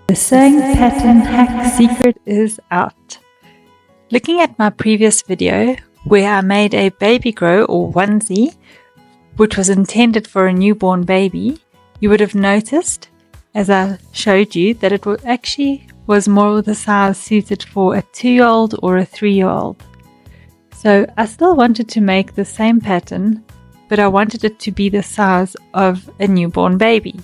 The sewing pattern hack secret is out. Looking at my previous video where I made a baby grow or onesie which was intended for a newborn baby, you would have noticed as I showed you that it actually was more the size suited for a 2-year-old or a 3-year-old. So I still wanted to make the same pattern, but I wanted it to be the size of a newborn baby.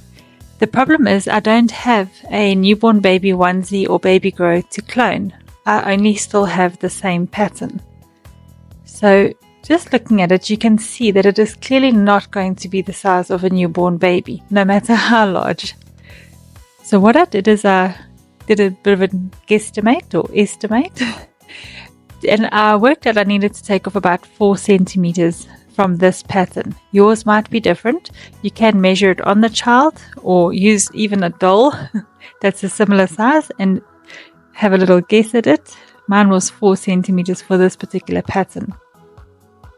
The problem is I don't have a newborn baby onesie or baby grow to clone. I only still have the same pattern. So just looking at it, you can see that it is clearly not going to be the size of a newborn baby, no matter how large. So what I did is I did a bit of a guesstimate or estimate, and I worked out I needed to take off about 4 centimeters from this pattern. Yours might be different. You can measure it on the child or use even a doll that's a similar size and have a little guess at it. Mine was 4 centimeters for this particular pattern.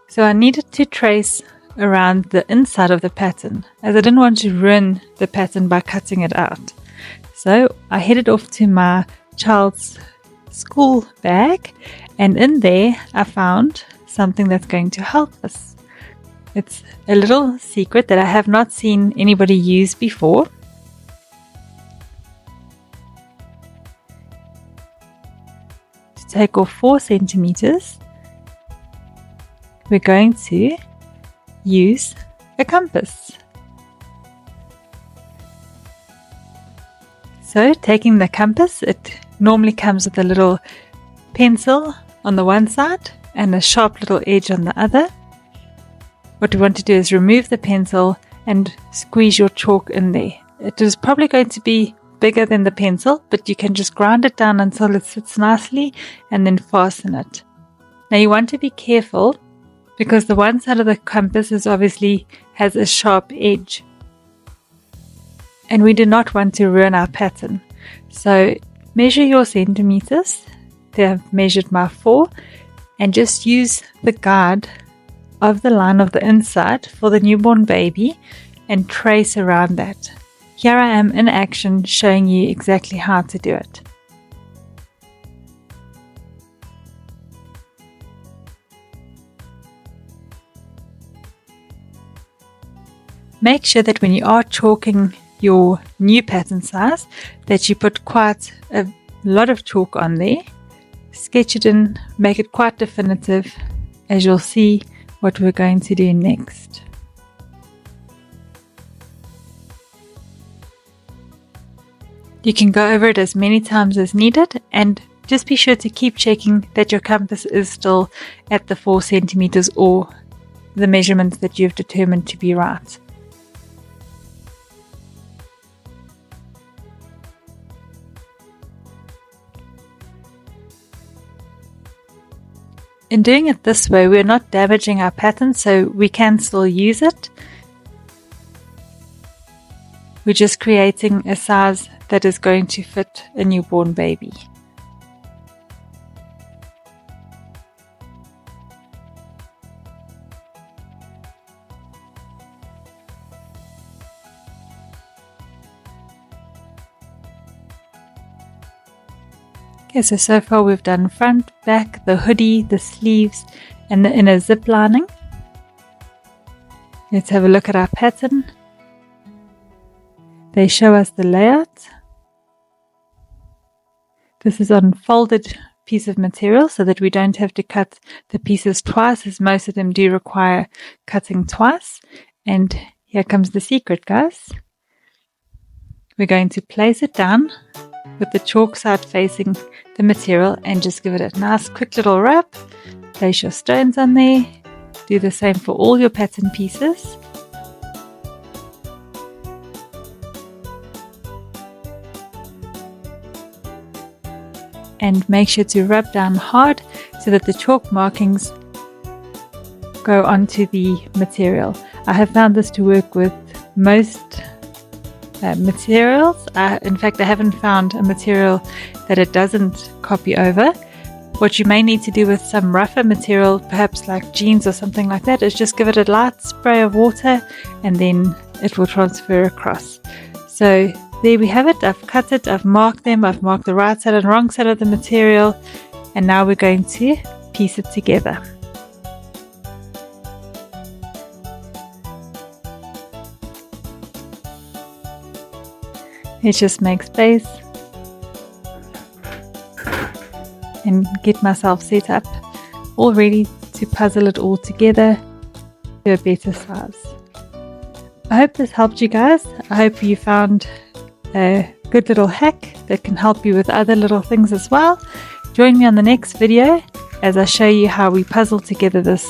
So I needed to trace around the inside of the pattern as I didn't want to ruin the pattern by cutting it out. So I headed off to my child's school bag, and in there I found something that's going to help us. It's a little secret that I have not seen anybody use before. To take off 4 centimeters, we're going to use a compass. So taking the compass, it normally comes with a little pencil on the one side and a sharp little edge on the other. What we want to do is remove the pencil and squeeze your chalk in there. It is probably going to be bigger than the pencil, but you can just grind it down until it sits nicely and then fasten it. Now you want to be careful because the one side of the compass has a sharp edge. And we do not want to ruin our pattern. So measure your centimeters. They have measured my 4, and just use the guide of the line of the inside for the newborn baby and trace around that. Here I am in action showing you exactly how to do it. Make sure that when you are chalking your new pattern size that you put quite a lot of chalk on there. Sketch it in, make it quite definitive, as you'll see what we're going to do next. You can go over it as many times as needed, and just be sure to keep checking that your compass is still at the 4 centimeters or the measurements that you've determined to be right. In doing it this way, we're not damaging our pattern, so we can still use it. We're just creating a size that is going to fit a newborn baby. Okay, so far we've done front, back, the hoodie, the sleeves, and the inner zip lining. Let's have a look at our pattern. They show us the layout. This is on folded piece of material so that we don't have to cut the pieces twice, as most of them do require cutting twice. And here comes the secret, guys. We're going to place it down with the chalk side facing the material and just give it a nice quick little rub. Place your stones on there. Do the same for all your pattern pieces. And make sure to rub down hard so that the chalk markings go onto the material. I have found this to work with most materials. In fact, I haven't found a material that it doesn't copy over. What you may need to do with some rougher material, perhaps like jeans or something like that, is just give it a light spray of water and then it will transfer across. So there we have it. I've cut it, I've marked them, I've marked the right side and wrong side of the material, and now we're going to piece it together. Let's just make space and get myself set up, all ready to puzzle it all together to a better size. I hope this helped you guys. I hope you found a good little hack that can help you with other little things as well. Join me on the next video as I show you how we puzzle together this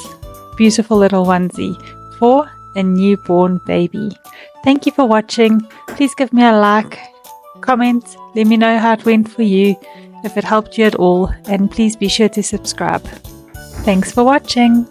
beautiful little onesie for a newborn baby. Thank you for watching. Please give me a like, comment, let me know how it went for you, if it helped you at all, and please be sure to subscribe. Thanks for watching.